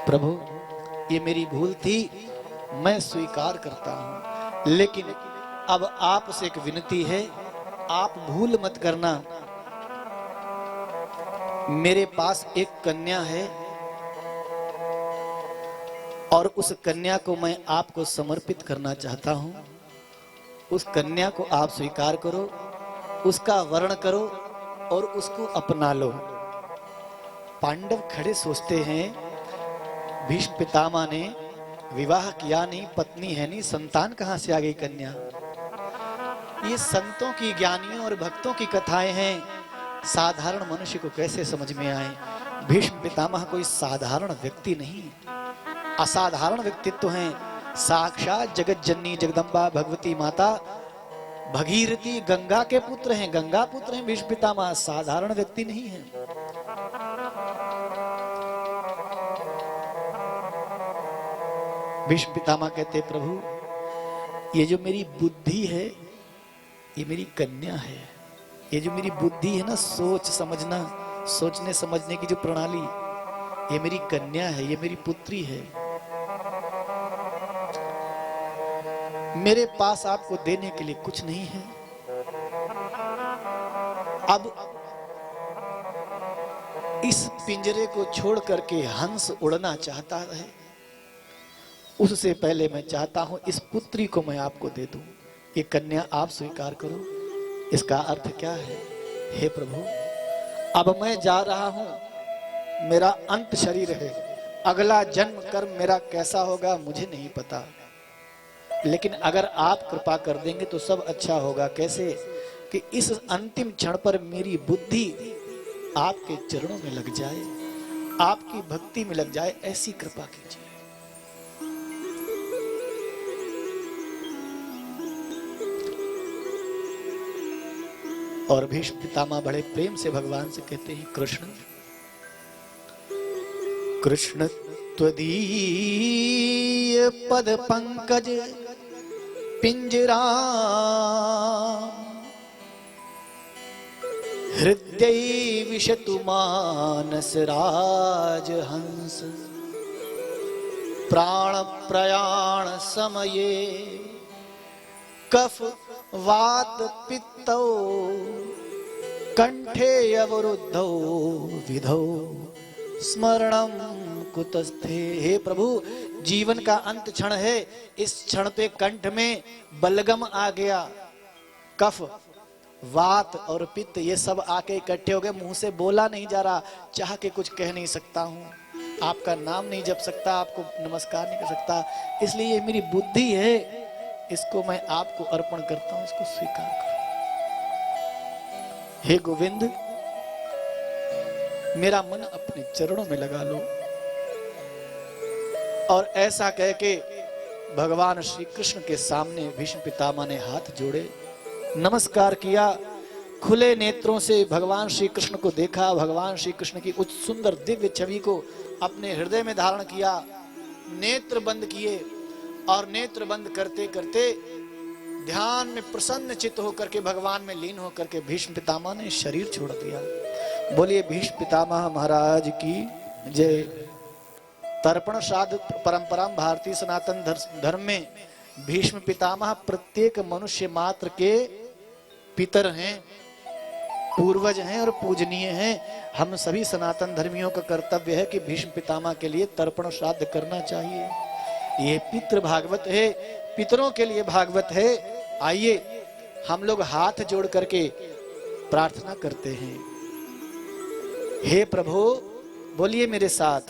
प्रभु ये मेरी भूल थी, मैं स्वीकार करता हूं, लेकिन अब आपसे एक विनती है, आप भूल मत करना। मेरे पास एक कन्या है और उस कन्या को मैं आपको समर्पित करना चाहता हूं। उस कन्या को आप स्वीकार करो, उसका वर्ण करो और उसको अपना लो। पांडव खड़े सोचते हैं, भीष्म पितामह ने विवाह किया नहीं, पत्नी है नहीं, संतान कहां से आ गई कन्या। ये संतों की, ज्ञानियों और भक्तों की कथाएं हैं, साधारण मनुष्य को कैसे समझ में आए। भीष्म पितामह कोई साधारण व्यक्ति नहीं, असाधारण व्यक्तित्व हैं। साक्षात जगत जननी जगदम्बा भगवती माता भगीरथी गंगा के पुत्र हैं, गंगा पुत्र हैं भीष्म पितामह, साधारण व्यक्ति नहीं है। भीष्म पितामह कहते, प्रभु ये जो मेरी बुद्धि है, ये मेरी कन्या है। ये जो मेरी बुद्धि है ना, सोच समझना, सोचने समझने की जो प्रणाली, ये मेरी कन्या है, ये मेरी पुत्री है। मेरे पास आपको देने के लिए कुछ नहीं है। अब इस पिंजरे को छोड़ करके हंस उड़ना चाहता है, उससे पहले मैं चाहता हूं इस पुत्री को मैं आपको दे दूं। ये कन्या आप स्वीकार करो। इसका अर्थ क्या है? हे प्रभु, अब मैं जा रहा हूं, मेरा अंत शरीर है, अगला जन्म कर्म मेरा कैसा होगा मुझे नहीं पता, लेकिन अगर आप कृपा कर देंगे तो सब अच्छा होगा। कैसे? कि इस अंतिम क्षण पर मेरी बुद्धि आपके चरणों में लग जाए, आपकी भक्ति में लग जाए, ऐसी कृपा कीजिए। और भीष्म पितामह बड़े प्रेम से भगवान से कहते हैं, कृष्ण कृष्ण त्वदीय पद पंकज पिंजरा हृदय विशतु मानस राज हंस प्राण प्रयाण समये कफ वात पित्तौ कंठे अवरुद्धौ विधौ स्मरणम कुतस्थे। हे प्रभु, जीवन का अंत क्षण है, इस क्षण पे कंठ में बलगम आ गया, कफ वात और पित्त ये सब आके इकट्ठे हो गए, मुंह से बोला नहीं जा रहा, चाह के कुछ कह नहीं सकता हूं, आपका नाम नहीं जप सकता, आपको नमस्कार नहीं कर सकता, इसलिए ये मेरी बुद्धि है, इसको मैं आपको अर्पण करता हूं, इसको स्वीकार करो। हे गोविंद, मेरा मन अपने चरणों में लगा लो। और ऐसा कह के भगवान श्री कृष्ण के सामने भीष्म पितामह ने हाथ जोड़े, नमस्कार किया, खुले नेत्रों से भगवान श्री कृष्ण को देखा, भगवान श्री कृष्ण की उच्च सुंदर दिव्य छवि को अपने हृदय में धारण किया, नेत्र बंद किए और नेत्र बंद करते करते ध्यान में प्रसन्न चित्त होकर के भगवान में लीन होकर के भीष्म पितामह ने शरीर छोड़ दिया। बोलिए भीष्म पितामह महाराज की जय। तर्पण श्राद्ध परंपरा भारतीय सनातन धर्म में भीष्म पितामह प्रत्येक मनुष्य मात्र के पितर हैं, पूर्वज हैं और पूजनीय हैं। हम सभी सनातन धर्मियों का कर्तव्य है कि भीष्म पितामह के लिए तर्पण श्राद्ध करना चाहिए। ये पितृ भागवत है, पितरों के लिए भागवत है। आइए हम लोग हाथ जोड़ करके प्रार्थना करते हैं। हे प्रभु, बोलिए मेरे साथ,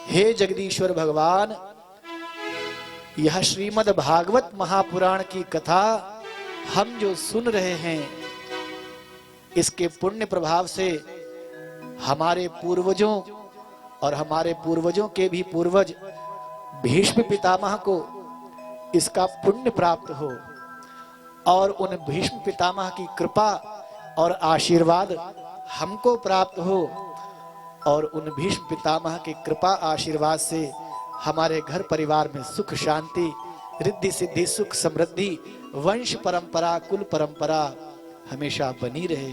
हे जगदीश्वर भगवान, यह श्रीमद् भागवत महापुराण की कथा हम जो सुन रहे हैं, इसके पुण्य प्रभाव से हमारे पूर्वजों और हमारे पूर्वजों के भी पूर्वज भीष्म पितामह को इसका पुण्य प्राप्त हो और उन भीष्म पितामह की कृपा और आशीर्वाद हमको प्राप्त हो और उन भीष्म पितामह की कृपा आशीर्वाद से हमारे घर परिवार में सुख शांति रिद्धि सिद्धि सुख समृद्धि वंश परंपरा कुल परंपरा हमेशा बनी रहे,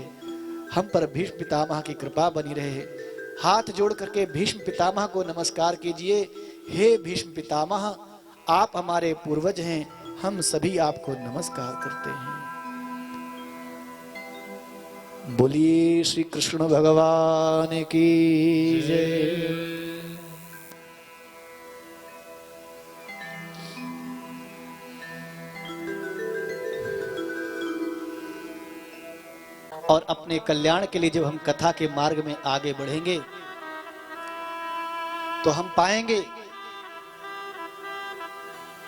हम पर भीष्म पितामह की कृपा बनी रहे। हाथ जोड़ करके भीष्म पितामह को नमस्कार कीजिए। हे भीष्म पितामह, आप हमारे पूर्वज हैं, हम सभी आपको नमस्कार करते हैं। बोलिए श्री कृष्ण भगवान की जय। और अपने कल्याण के लिए जब हम कथा के मार्ग में आगे बढ़ेंगे तो हम पाएंगे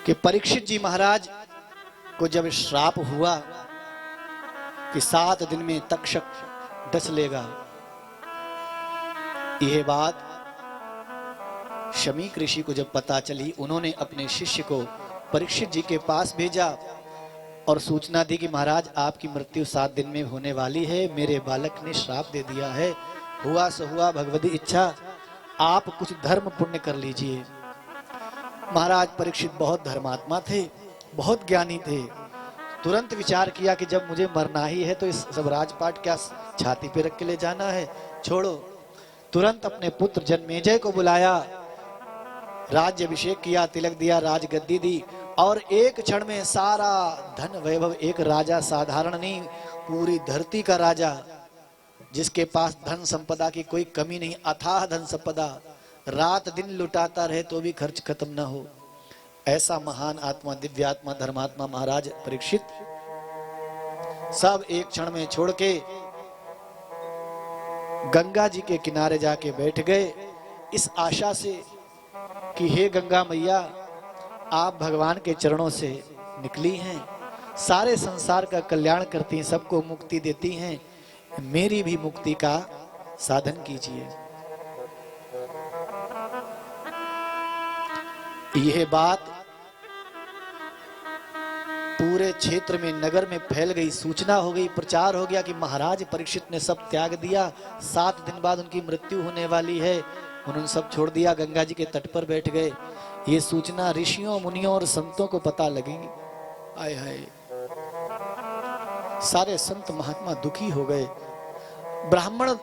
कि परीक्षित जी महाराज को जब श्राप हुआ कि 7 दिन में तक्षक डस लेगा, यह बात शमीक ऋषि को जब पता चली, उन्होंने अपने शिष्य को परीक्षित जी के पास भेजा और सूचना दी कि महाराज आपकी मृत्यु 7 दिन में होने वाली है, मेरे बालक ने श्राप दे दिया है, हुआ सो हुआ, भगवती इच्छा, आप कुछ धर्म पुण्य कर लीजिए। महाराज परीक्षित बहुत धर्मात्मा थे, बहुत ज्ञानी थे। तुरंत विचार किया कि जब मुझे मरना ही है तो इस सब राजपाट क्या छाती पे रख के ले जाना है, छोड़ो। तुरंत अपने पुत्र जन्मेजय को बुलाया, राज्य अभिषेक किया, तिलक दिया, राजगद्दी दी और एक क्षण में सारा धन वैभव, एक राजा साधारण नहीं, पूरी धरती का राजा, जिसके पास धन संपदा की कोई कमी नहीं, अथाह धन संपदा, रात दिन लुटाता रहे तो भी खर्च खत्म ना हो, ऐसा महान आत्मा, दिव्यात्मा, धर्मात्मा महाराज परीक्षित सब एक क्षण में छोड़ के गंगा जी के किनारे जाके बैठ गए, इस आशा से कि हे गंगा मैया, आप भगवान के चरणों से निकली हैं, सारे संसार का कल्याण करती हैं, सबको मुक्ति देती हैं, मेरी भी मुक्ति का साधन कीजिए। यह बात पूरे क्षेत्र में, नगर में फैल गई, सूचना हो गई, प्रचार हो गया कि महाराज परीक्षित ने सब त्याग दिया, 7 दिन बाद उनकी मृत्यु होने वाली है। उन्होंने सब छोड़ दिया, गंगा जी के तट पर बैठ गए। ये सूचना ऋषियों, मुनियों और संतों को पता लगेगी। आय हाय, सारे संत महात्मा दुखी हो गए, ब्राह्मण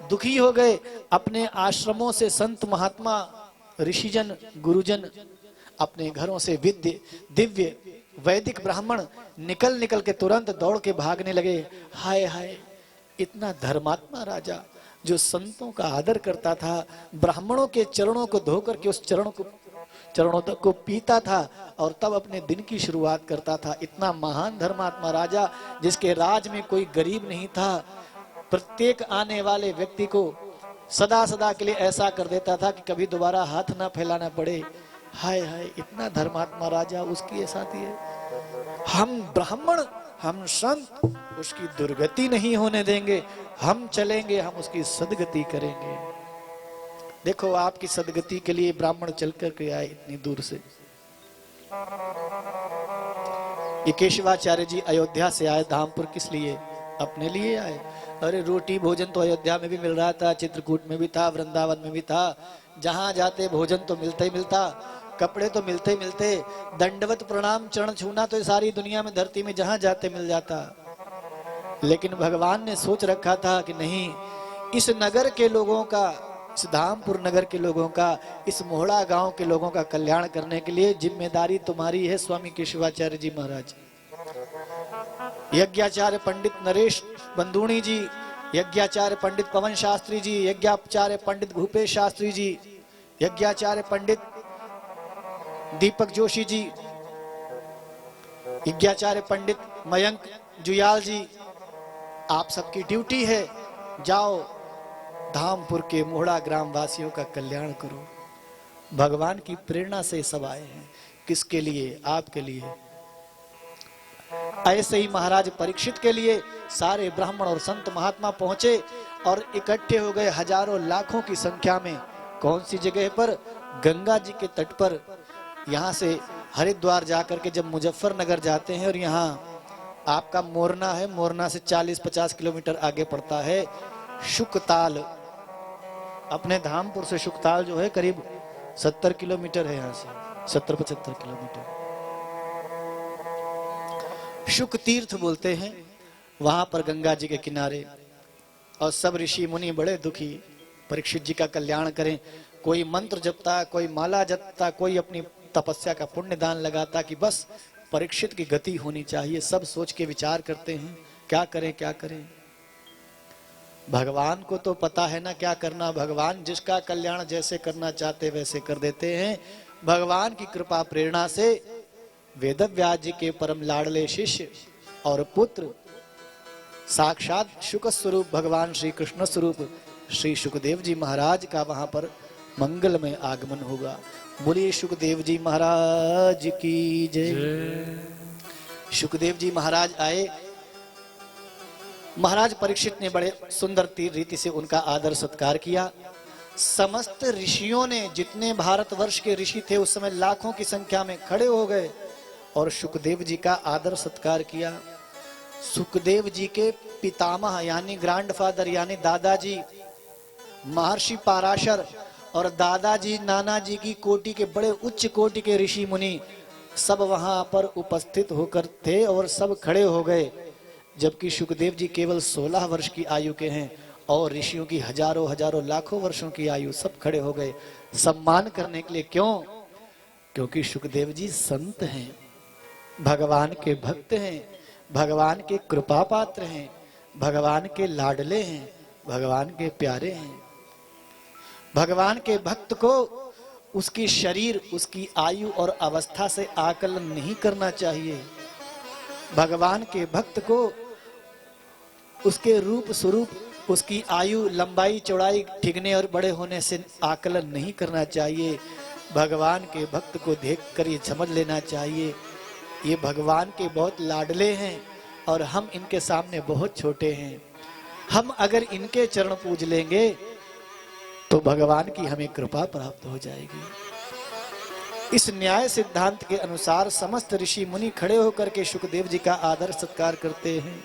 दुखी हो गए। अपने आश्रमों से संत महात्मा, ऋषिजन, गुरुजन अपने घरों से विद्य, दिव्य, वैदिक ब्राह्मण निकल के तुरंत दौड़ के भागने लगे। हाय हाय, इतना धर्मात्मा राजा जो संतों का आदर करता था, ब्राह्मणों के चरणों को धोकर के उस चरणों तक को पीता था और तब अपने दिन की शुरुआत करता था। इतना महान धर्मात्मा राजा जिसके राज में कोई गरीब नहीं था, प्रत्येक आने वाले व्यक्ति को सदा सदा के लिए ऐसा कर देता था कि कभी दोबारा हाथ ना फैलाना पड़े। हाय हाय, इतना धर्मात्मा राजा, उसकी ऐसा थी है। हम ब्राह्मण, हम संत उसकी दुर्गति नहीं होने देंगे, हम चलेंगे, हम उसकी सदगति करेंगे। देखो, आपकी सदगति के लिए ब्राह्मण चल कर के आए इतनी दूर से। ये केशवाचार्य जी अयोध्या से आए धामपुर, किस लिए? अपने लिए आए। अरे रोटी भोजन तो अयोध्या में भी मिल रहा था, चित्रकूट में भी था, वृंदावन में भी था, जहां जाते भोजन तो मिलता ही मिलता, कपड़े तो मिलते ही मिलते, दंडवत प्रणाम चरण छूना तो सारी दुनिया में, धरती में जहां जाते मिल जाता। लेकिन भगवान ने सोच रखा था कि नहीं, इस नगर के लोगों का, इस धामपुर नगर के लोगों का, इस मोहड़ा गांव के लोगों का कल्याण करने के लिए जिम्मेदारी तुम्हारी है स्वामी केशवाचार्य जी महाराज। यज्ञाचार्य पंडित नरेश बंदूणी जी, यज्ञाचार्य पंडित पवन शास्त्री जी, यज्ञाचार्य पंडित भूपेश शास्त्री जी, यज्ञाचार्य पंडित दीपक जोशी जी, यज्ञाचार्य पंडित मयंक जुयाल जी, आप सबकी ड्यूटी है, जाओ धामपुर के मोहड़ा ग्राम वासियों का कल्याण करो। भगवान की प्रेरणा से सब आए हैं, किसके लिए? आपके लिए। ऐसे ही महाराज परीक्षित के लिए सारे ब्राह्मण और संत महात्मा पहुंचे और इकट्ठे हो गए हजारों लाखों की संख्या में। कौन सी जगह पर? गंगा जी के तट पर। यहाँ से हरिद्वार जाकर के जब मुजफ्फरनगर जाते हैं और यहाँ आपका मोरना है, मोरना से 40-50 किलोमीटर आगे पड़ता है शुकताल। अपने धामपुर से शुकताल जो है करीब 70 किलोमीटर है, यहाँ से 70-75 किलोमीटर। शुक तीर्थ बोलते हैं, वहां पर गंगा जी के किनारे। और सब ऋषि मुनि बड़े दुखी, परीक्षित जी का कल्याण करें। कोई मंत्र जपता, कोई माला जपता, कोई अपनी तपस्या का पुण्य दान लगाता कि बस परीक्षित की गति होनी चाहिए। सब सोच के विचार करते हैं क्या करें क्या करें। भगवान को तो पता है ना क्या करना। भगवान जिसका कल्याण जैसे करना चाहते वैसे कर देते हैं। भगवान की कृपा प्रेरणा से वेदव्यास जी के परम लाडले शिष्य और पुत्र साक्षात शुक स्वरूप भगवान श्री कृष्ण स्वरूप श्री सुखदेव जी महाराज का वहां पर मंगलमय आगमन होगा। बोलिए सुखदेव जी महाराज की जय। सुखदेव जी महाराज आए। महाराज परीक्षित ने बड़े सुंदर रीति से उनका आदर सत्कार किया। समस्त ऋषियों ने, जितने भारतवर्ष के ऋषि थे उस समय लाखों की संख्या में खड़े हो गए और सुखदेव जी का आदर सत्कार किया। सुखदेव जी के पितामह यानी ग्रैंडफादर यानी दादाजी महर्षि पाराशर और दादाजी नानाजी की कोटि के बड़े उच्च कोटि के ऋषि मुनि सब वहां पर उपस्थित होकर थे और सब खड़े हो गए। जबकि सुखदेव जी केवल 16 वर्ष की आयु के हैं और ऋषियों की हजारों हजारों लाखों वर्षों की आयु। सब खड़े हो गए सम्मान करने के लिए। क्यों? क्योंकि सुखदेव जी संत हैं, भगवान के भक्त हैं, भगवान के कृपा पात्र हैं, भगवान के लाडले हैं, भगवान के प्यारे हैं। भगवान के भक्त को उसकी शरीर, उसकी आयु और अवस्था से आकलन नहीं करना चाहिए। भगवान के भक्त को उसके रूप स्वरूप, उसकी आयु, लंबाई, चौड़ाई, ठिकने और बड़े होने से आकलन नहीं करना चाहिए। भगवान के भक्त को देखकर ये समझ लेना चाहिए ये भगवान के बहुत लाडले हैं और हम इनके सामने बहुत छोटे हैं। हम अगर इनके चरण पूज लेंगे तो भगवान की हमें कृपा प्राप्त हो जाएगी। इस न्याय सिद्धांत के अनुसार समस्त ऋषि मुनि खड़े होकर के सुखदेव जी का आदर सत्कार करते हैं।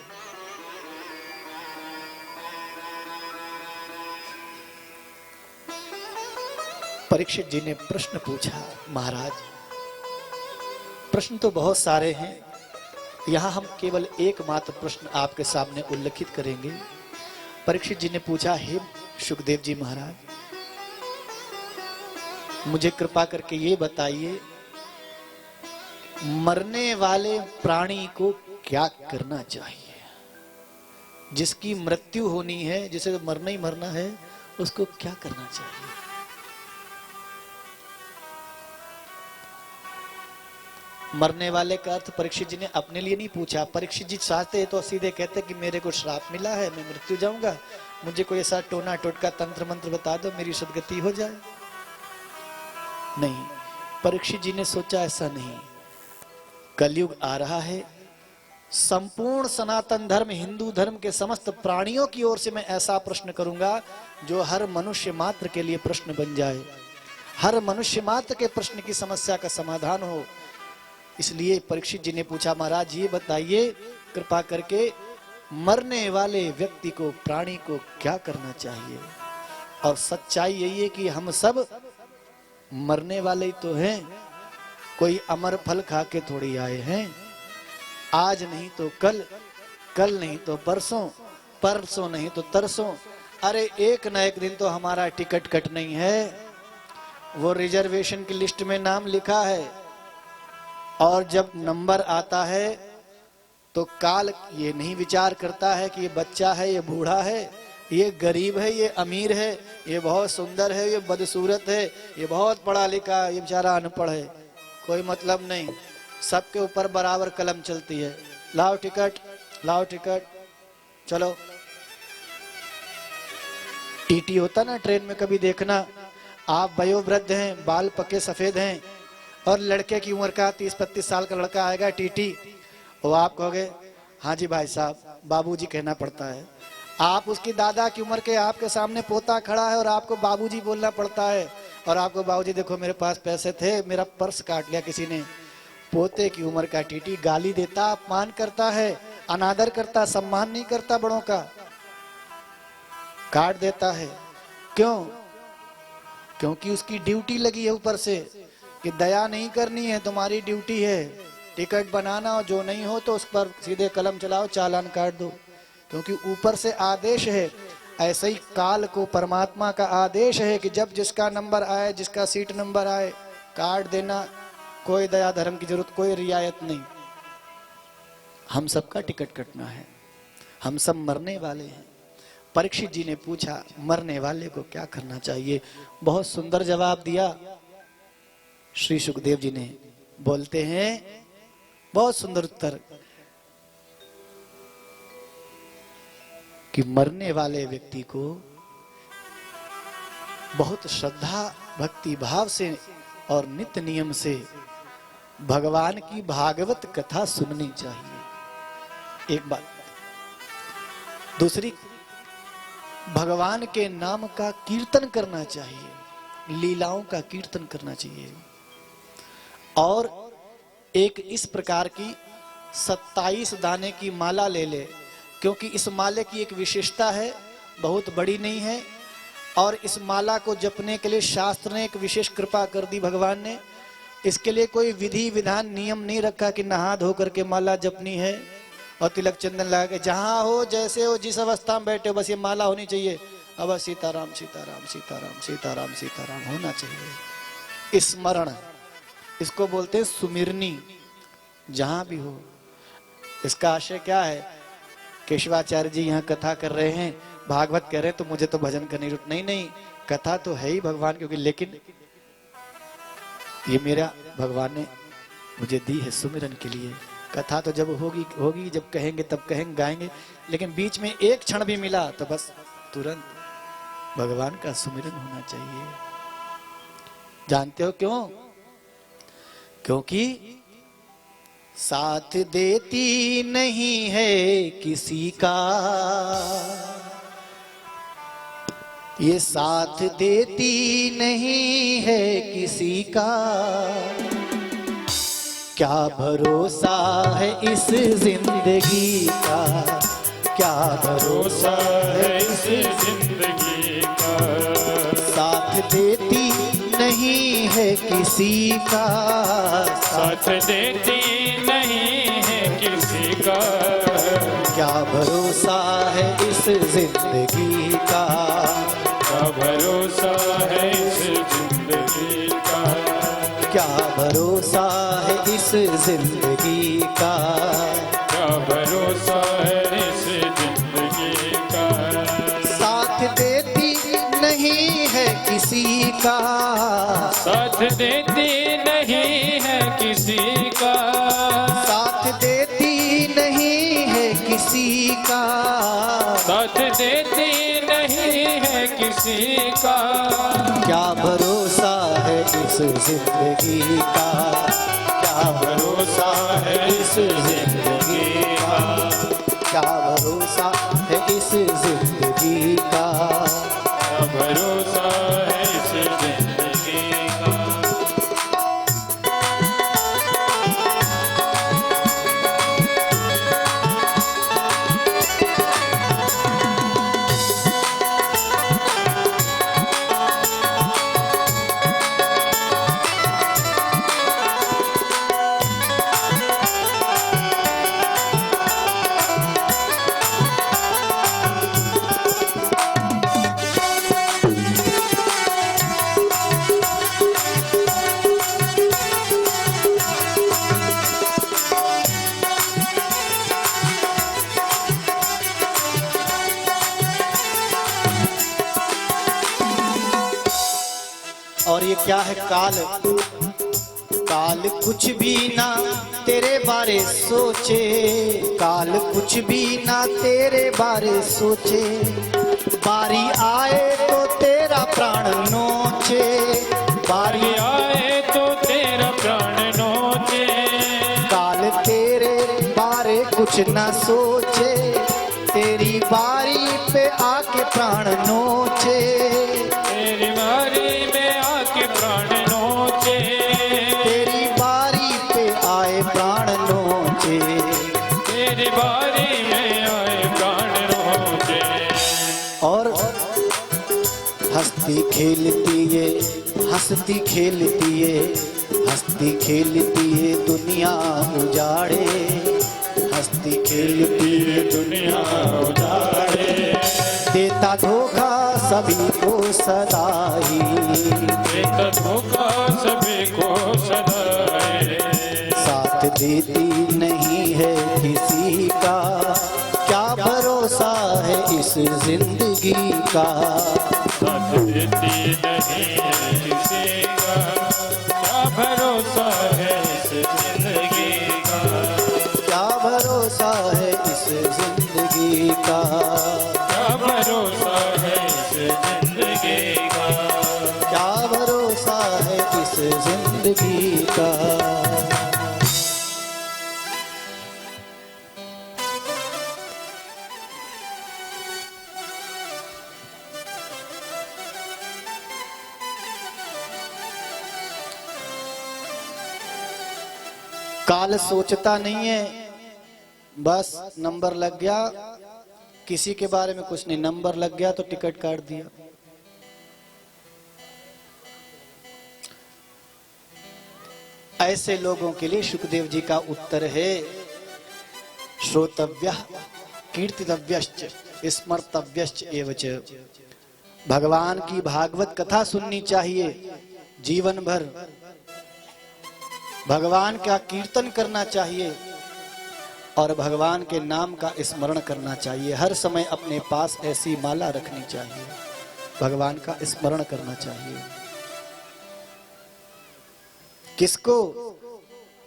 परीक्षित जी ने प्रश्न पूछा। महाराज, प्रश्न तो बहुत सारे हैं, यहां हम केवल एकमात्र प्रश्न आपके सामने उल्लेखित करेंगे। परीक्षित जी ने पूछा, हे सुखदेव जी महाराज, मुझे कृपा करके ये बताइए, मरने वाले प्राणी को क्या करना चाहिए? जिसकी मृत्यु होनी है, जिसे मरना ही मरना है, उसको क्या करना चाहिए? मरने वाले का अर्थ परीक्षित जी ने अपने लिए नहीं पूछा। परीक्षित जी चाहते तो सीधे कहते कि मेरे को श्राप मिला है, मैं मृत्यु जाऊंगा, मुझे कोई ऐसा टोना टोटका तंत्र मंत्र बता दो, मेरी सदगति हो जाए। नहीं, परीक्षित जी ने सोचा ऐसा नहीं। कलयुग आ रहा है, संपूर्ण सनातन धर्म, हिंदू धर्म के समस्त प्राणियों की ओर से मैं ऐसा प्रश्न करूंगा जो हर मनुष्य मात्र के लिए प्रश्न बन जाए, हर मनुष्य मात्र के प्रश्न की समस्या का समाधान हो। इसलिए परीक्षित जी ने पूछा, महाराज ये बताइए कृपा करके, मरने वाले व्यक्ति को, प्राणी को क्या करना चाहिए? और सच्चाई यही है कि हम सब मरने वाले ही तो हैं, कोई अमर फल खा के थोड़ी आए हैं। आज नहीं तो कल, कल नहीं तो परसों, परसों नहीं तो तरसों, अरे एक न एक दिन तो हमारा टिकट कट नहीं है। वो रिजर्वेशन की लिस्ट में नाम लिखा है और जब नंबर आता है तो काल ये नहीं विचार करता है कि ये बच्चा है, ये बूढ़ा है, ये गरीब है, ये अमीर है, ये बहुत सुंदर है, ये बदसूरत है, ये बहुत पढ़ा लिखा है, ये बेचारा अनपढ़ है। कोई मतलब नहीं, सबके ऊपर बराबर कलम चलती है। लाओ टिकट, लाओ टिकट, चलो। टीटी होता ना ट्रेन में, कभी देखना, आप वयोवृद्ध हैं, बाल पके सफेद हैं और लड़के की उम्र का 30-35 साल का लड़का आएगा टीटी, वो आप कहोगे हाँ जी भाई साहब, बाबूजी कहना पड़ता है। आप उसकी दादा की उम्र के, आपके सामने पोता खड़ा है और आपको बाबूजी बोलना पड़ता है। और आपको बाबूजी देखो मेरे पास पैसे थे, मेरा पर्स काट लिया किसी ने। पोते की उम्र का टीटी गाली देता, अपमान करता है, अनादर करता, सम्मान नहीं करता, बड़ों का काट देता है। क्यों? क्योंकि उसकी ड्यूटी लगी है ऊपर से कि दया नहीं करनी है, तुम्हारी ड्यूटी है टिकट बनाना, और जो नहीं हो तो उस पर सीधे कलम चलाओ, चालान काट दो। क्योंकि ऊपर से आदेश है, ऐसे ही काल को परमात्मा का आदेश है कि जब जिसका नंबर आए, जिसका सीट नंबर आए, काट देना। कोई दया धर्म की जरूरत, कोई रियायत नहीं। हम सबका टिकट कटना है, हम सब मरने वाले हैं। परीक्षित जी ने पूछा मरने वाले को क्या करना चाहिए? बहुत सुंदर जवाब दिया श्री सुखदेव जी ने। बोलते हैं बहुत सुंदर उत्तर कि मरने वाले व्यक्ति को बहुत श्रद्धा भक्ति भाव से और नित्य नियम से भगवान की भागवत कथा सुननी चाहिए। एक बात। दूसरी, भगवान के नाम का कीर्तन करना चाहिए, लीलाओं का कीर्तन करना चाहिए। और एक इस प्रकार की 27 दाने की माला ले ले, क्योंकि इस माले की एक विशेषता है, बहुत बड़ी नहीं है। और इस माला को जपने के लिए शास्त्र ने एक विशेष कृपा कर दी भगवान ने। इसके लिए कोई विधि विधान नियम नहीं रखा कि नहा धो करके माला जपनी है और तिलक चंदन लगा के जहां हो जैसे हो जिस अवस्था में बैठे हो बस ये माला होनी चाहिए। अब सीताराम सीताराम सीताराम सीताराम सीताराम होना चाहिए। स्मरण, इसको बोलते हैं सुमिरनी। जहां भी हो, इसका आशय क्या है? केशवाचार्य जी यहाँ कथा कर रहे हैं, भागवत कह रहे हैं, तो मुझे तो भजन करने की जरूरत नहीं। नहीं, कथा तो है ही भगवान क्योंकि, लेकिन ये मेरा भगवान ने मुझे दी है सुमिरन के लिए। कथा तो जब होगी होगी, जब कहेंगे तब कहेंगे गाएंगे, लेकिन बीच में एक क्षण भी मिला तो बस तुरंत भगवान का सुमिरन होना चाहिए। जानते हो क्यों? क्योंकि साथ देती नहीं है किसी का, ये साथ देती नहीं है किसी का। क्या भरोसा है इस जिंदगी का, क्या भरोसा है इस जिंदगी का। साथ देती नहीं है किसी का, साथ देती नहीं है किसी का। क्या भरोसा है इस जिंदगी का, क्या भरोसा है इस जिंदगी का। क्या भरोसा है इस जिंदगी का, क्या भरोसा है इस जिंदगी का। साथ देती नहीं है किसी का, साथ देती नहीं है किसी का। साथ देती नहीं है किसी का। साथ देती नहीं है किसी का। क्या भरोसा है इस जिंदगी का, क्या भरोसा है इस जिंदगी का। क्या भरोसा है इस जिंदगी का, क्या भरोसा है इस जिंदगी का। और ये क्या है? काल। काल कुछ भी ना तेरे बारे सोचे, काल कुछ भी ना तेरे बारे सोचे। बारी आए तो तेरा प्राण नोचे, बारी आए तो तेरा प्राण नोचे। काल तेरे बारे कुछ ना सोचे, तेरी बारी पे आके प्राण नोचे। तेरी बारी में आके प्राण नोचे। तेरी बारी पे आए प्राण नोचे। तेरी बारी में आए प्राण नोचे। और हंसती खेलती है, हंसती खेलती है, हंसती खेलती है दुनिया उजाड़े। हंसती खेलती है दुनिया उजाड़े। दे देता धोखा सभी को सदा ही, देता धोखा सभी को सदा है। साथ देती नहीं है किसी का, क्या भरोसा है इस जिंदगी का। साथ देती नहीं है किसी का, क्या भरोसा है इस जिंदगी का। क्या भरोसा है इस जिंदगी का। क्या भरोसा है इस जिंदगी का। क्या भरोसा है इस जिंदगी का। काल सोचता नहीं है, बस नंबर लग गया, किसी के बारे में कुछ नहीं, नंबर लग गया तो टिकट काट दिया। ऐसे लोगों के लिए सुखदेव जी का उत्तर है, श्रोतव्य कीर्तितव्यश्च स्मर्तव्यश्च एवच। भगवान की भागवत कथा सुननी चाहिए जीवन भर, भगवान का कीर्तन करना चाहिए और भगवान के नाम का स्मरण करना चाहिए। हर समय अपने पास ऐसी माला रखनी चाहिए, भगवान का स्मरण करना चाहिए। किसको?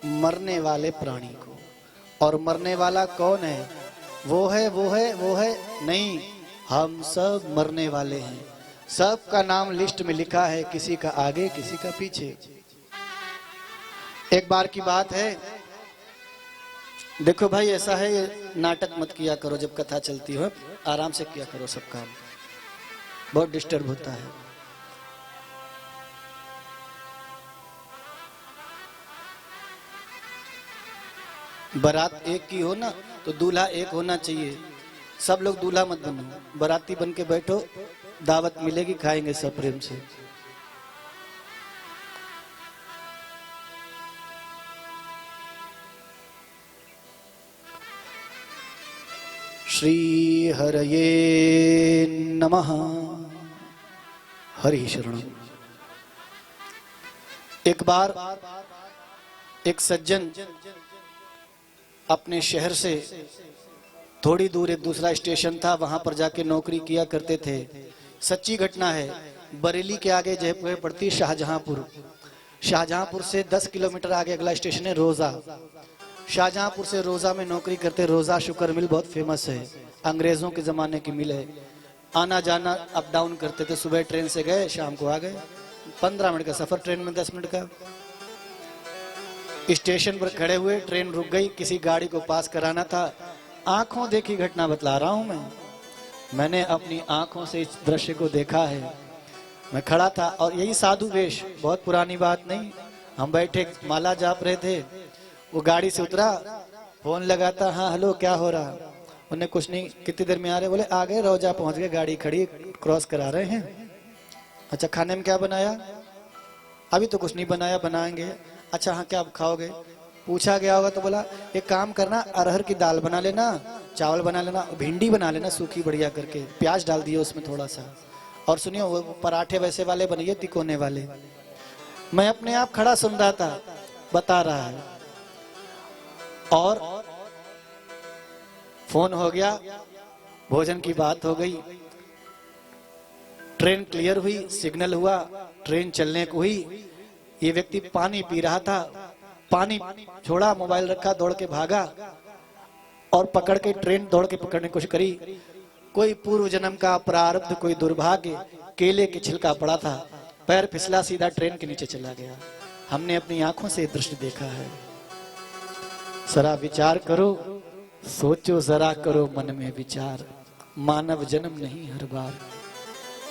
मरने वाले प्राणी को। और मरने वाला कौन है? वो है, वो है, वो है नहीं, हम सब मरने वाले हैं। सबका नाम लिस्ट में लिखा है, किसी का आगे किसी का पीछे। एक बार की बात है, देखो भाई ऐसा है, नाटक मत किया करो जब कथा चलती हो, आराम से किया करो सब काम, बहुत डिस्टर्ब होता है। बारात एक की हो ना तो दूल्हा एक होना चाहिए। सब लोग दूल्हा मत बनो, बाराती बन के बैठो, दावत मिलेगी, खाएंगे सब प्रेम से। श्री हरये नमः। हरि शरणम। एक बार एक सज्जन अपने शहर से थोड़ी दूर एक दूसरा स्टेशन था, वहां पर जाके नौकरी किया करते थे। सच्ची घटना है। बरेली के आगे जयपुर पड़ती शाहजहांपुर, शाहजहांपुर से 10 किलोमीटर आगे अगला स्टेशन है रोजा। शाहजहांपुर से रोजा में नौकरी करते। रोजा शुगर मिल बहुत फेमस है, अंग्रेजों के जमाने की मिल है। आना जाना अप डाउन करते थे, सुबह ट्रेन से गए शाम को आ गए। 15 मिनट का सफर, ट्रेन में 10 मिनट का। स्टेशन पर खड़े हुए, ट्रेन रुक गई, किसी गाड़ी को पास कराना था। आंखों देखी घटना बतला रहा हूं मैंने अपनी आंखों से इस दृश्य को देखा है। मैं खड़ा था और यही साधु वेश, बहुत पुरानी बात नहीं, हम बैठे माला जाप रहे थे। वो गाड़ी से उतरा, फोन लगाता, हाँ हेलो क्या हो रहा। उन्हें कुछ नहीं, कितनी देर में आ रहे? बोले आ गए, रोजा पहुंच गए, गाड़ी खड़ी, क्रॉस करा रहे हैं। अच्छा खाने में क्या बनाया? अभी तो कुछ नहीं बनाया, बनाएंगे। अच्छा हाँ क्या खाओगे? पूछा गया होगा तो बोला एक काम करना, अरहर की दाल बना लेना, चावल बना लेना, भिंडी बना लेना सूखी बढ़िया करके, प्याज डाल दिए उसमें थोड़ा सा, और सुनियो वो पराठे वैसे वाले बनिए तिकोने वाले। मैं अपने आप खड़ा सुन रहा था, बता रहा है। और फोन हो गया, भोजन की बात हो गई, ट्रेन क्लियर हुई, सिग्नल हुआ, ट्रेन चलने को हुई। ये व्यक्ति पानी पी रहा था, पानी छोड़ा, मोबाइल रखा, दौड़ के भागा और पकड़ के ट्रेन दौड़ के पकड़ने की कोशिश करी। कोई पूर्व जन्म का प्रारब्ध, कोई दुर्भाग्य, केले की छिलका पड़ा था, पैर फिसला, सीधा ट्रेन के नीचे चला गया। हमने अपनी आंखों से दृश्य देखा है। जरा विचार करो, सोचो जरा, करो मन में विचार। मानव जन्म नहीं हर बार,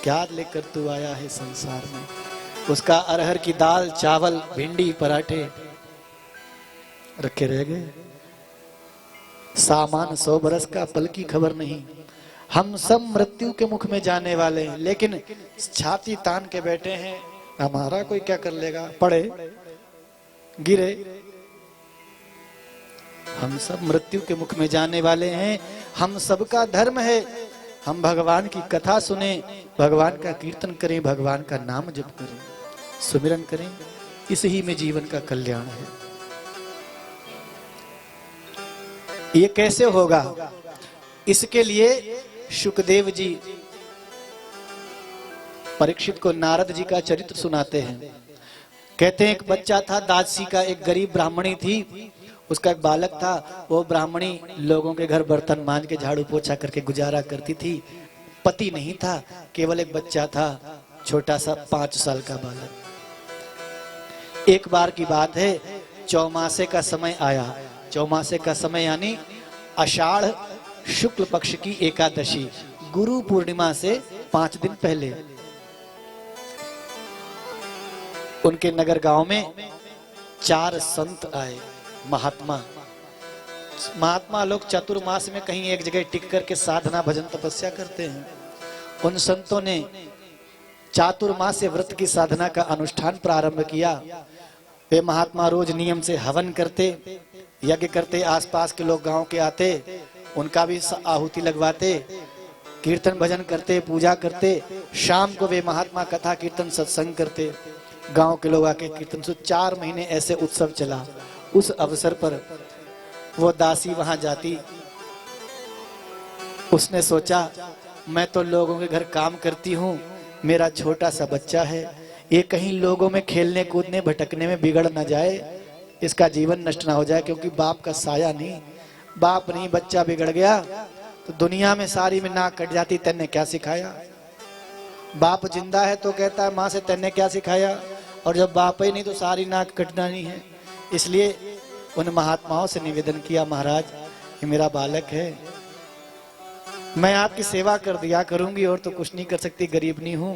क्या लेकर तू आया है संसार में। उसका अरहर की दाल, चावल, भिंडी, पराठे रखे रह गए। सामान 100 बरस का, पल की खबर नहीं। हम सब मृत्यु के मुख में जाने वाले हैं, लेकिन छाती तान के बैठे हैं, हमारा कोई क्या कर लेगा, पड़े गिरे। हम सब मृत्यु के मुख में जाने वाले हैं। हम सबका धर्म है, हम भगवान की कथा सुने, भगवान का कीर्तन करें, भगवान का नाम जप करें, सुमिरन करें, इस ही में जीवन का कल्याण है। ये कैसे होगा? इसके लिए सुखदेव जी परीक्षित को नारद जी का चरित्र सुनाते हैं। कहते हैं एक बच्चा था दासी का, एक गरीब ब्राह्मणी थी, उसका एक बालक था। वो ब्राह्मणी लोगों के घर बर्तन मांज के झाड़ू पोछा करके गुजारा करती थी। पति नहीं था, केवल एक बच्चा था, छोटा सा 5 साल का बालक। एक बार की बात है, चौमासे का समय आया। चौमासे का समय यानी आषाढ़ शुक्ल पक्ष की एकादशी, गुरु पूर्णिमा से 5 दिन पहले। उनके नगर गांव में 4 संत आए, महात्मा। महात्मा लोग चतुर्मास में कहीं एक जगह टिक करके साधना भजन तपस्या करते हैं। उन संतों ने चातुर्मास व्रत की साधना का अनुष्ठान प्रारंभ किया। वे महात्मा रोज नियम से हवन करते, यज्ञ करते, आसपास के लोग गांव के आते, उनका भी आहुति लगवाते, कीर्तन भजन करते, पूजा करते। शाम को वे महात्मा कथा कीर्तन सत्संग करते, गांव के लोग आके कीर्तन सुन। 4 महीने ऐसे उत्सव चला। उस अवसर पर वो दासी वहां जाती। उसने सोचा मैं तो लोगों के घर काम करती हूँ, मेरा छोटा सा बच्चा है, ये कहीं लोगों में खेलने कूदने भटकने में बिगड़ ना जाए, इसका जीवन नष्ट ना हो जाए, क्योंकि बाप का साया नहीं, बाप नहीं, बच्चा बिगड़ गया तो दुनिया में सारी में नाक कट जाती। तैने क्या सिखाया? बाप जिंदा है तो कहता है माँ से तैने क्या सिखाया, और जब बाप ही नहीं तो सारी नाक कटना नहीं है। इसलिए उन महात्माओं से निवेदन किया, महाराज ये मेरा बालक है, मैं आपकी सेवा कर दिया करूंगी और तो कुछ नहीं कर सकती, गरीब नहीं हूं,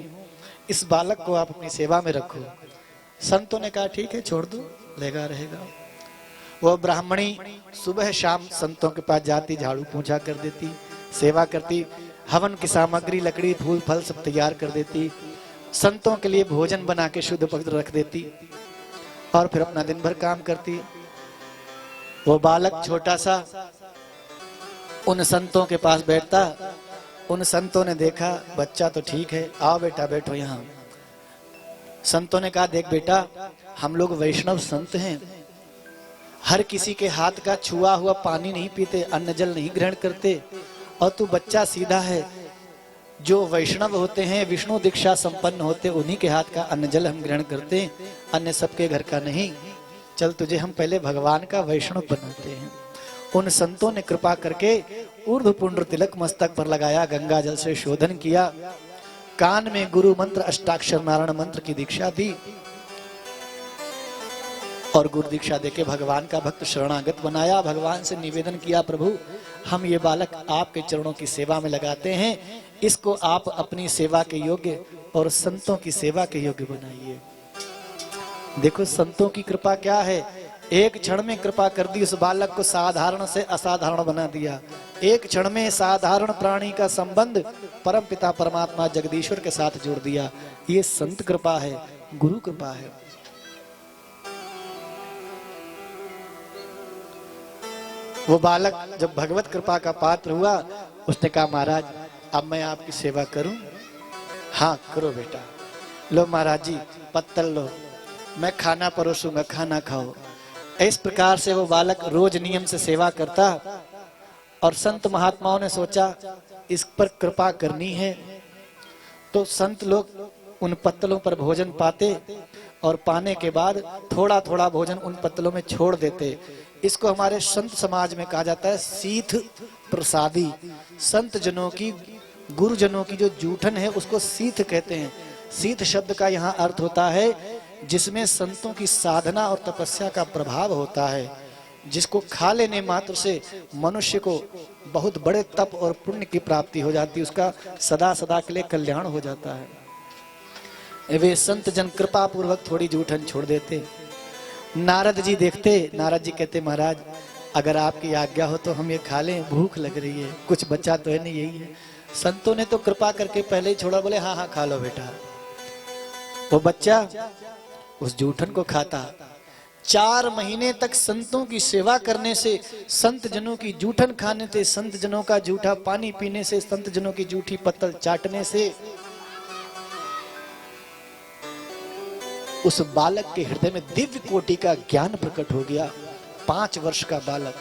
इस बालक को आप अपनी सेवा में रखो। संतों ने कहा ठीक है, छोड़ दो, लेगा रहेगा। वह ब्राह्मणी सुबह शाम संतों के पास जाती, झाड़ू पोंछा कर देती, सेवा करती, हवन की सामग्री लकड़ी फूल फल सब तैयार कर देती, संतों के लिए भोजन बना के शुद्ध पवित्र रख देती और फिर अपना दिन भर काम करती। वो बालक छोटा सा उन संतों के पास बैठता। उन संतों ने देखा बच्चा तो ठीक है, आओ बेटा बैठो यहाँ। संतों ने कहा देख बेटा, हम लोग वैष्णव संत हैं, हर किसी के हाथ का छुआ हुआ पानी नहीं पीते, अन्न जल नहीं ग्रहण करते, और तू बच्चा सीधा है। जो वैष्णव होते हैं, विष्णु दीक्षा संपन्न होते, उन्हीं के हाथ का अन्न जल हम ग्रहण करते हैं, अन्य सबके घर का नहीं। चल तुझे हम पहले भगवान का वैष्णव बनाते हैं। उन संतों ने कृपा करके ऊर्ध्व पुंड्र तिलक मस्तक पर लगाया, गंगा जल से शोधन किया, कान में गुरु मंत्र अष्टाक्षर नारायण मंत्र की दीक्षा दी और गुरु दीक्षा देके भगवान का भक्त शरणागत बनाया। भगवान से निवेदन किया, प्रभु हम ये बालक आपके चरणों की सेवा में लगाते हैं, इसको आप अपनी सेवा के योग्य और संतों की सेवा के योग्य बनाइए। देखो संतों की कृपा क्या है, एक क्षण में कृपा कर दी, उस बालक को साधारण से असाधारण बना दिया। एक क्षण में साधारण प्राणी का संबंध परम पिता परमात्मा जगदीश्वर के साथ जोड़ दिया। ये संत कृपा है, गुरु कृपा है। वो बालक जब भगवत कृपा का पात्र हुआ, उसने कहा महाराज अब मैं आपकी सेवा करूं? हाँ करो बेटा। लो महाराज जी पत्तल लो, मैं खाना परोसूंगा, खाना खाओ। इस प्रकार से वो बालक रोज नियम से सेवा करता। और संत महात्माओं ने सोचा इस पर कृपा करनी है, तो संत लोग उन पत्तलों पर भोजन पाते और पाने के बाद थोड़ा थोड़ा भोजन उन पत्तलों में छोड़ देते। इसको हमारे संत समाज में कहा जाता है सीथ प्रसादी। संत जनों की, गुरुजनों की जो जूठन है उसको सीथ कहते हैं। सीथ शब्द का यहाँ अर्थ होता है जिसमें संतों की साधना और तपस्या का प्रभाव होता है, जिसको खा लेने मात्र से मनुष्य को बहुत बड़े तप और पुण्य की प्राप्ति हो जाती है, उसका सदा सदा के लिए कल्याण हो जाता है। वे संत जन कृपा पूर्वक थोड़ी जूठन छोड़ देते। नारद जी देखते, नारद जी कहते महाराज अगर आपकी आज्ञा हो तो हम ये खा लें, भूख लग रही है, कुछ बचा तो है नहीं, यही है। संतों ने तो कृपा करके पहले ही छोड़ा, बोले हाँ हाँ खा लो बेटा। वो बच्चा उस जूठन को खाता। 4 महीने तक संतों की सेवा करने से, संत जनों की जूठन खाने से, संत जनों का जूठा पानी पीने से, संत जनों की जूठी पत्तल चाटने से उस बालक के हृदय में दिव्य कोटि का ज्ञान प्रकट हो गया। 5 वर्ष का बालक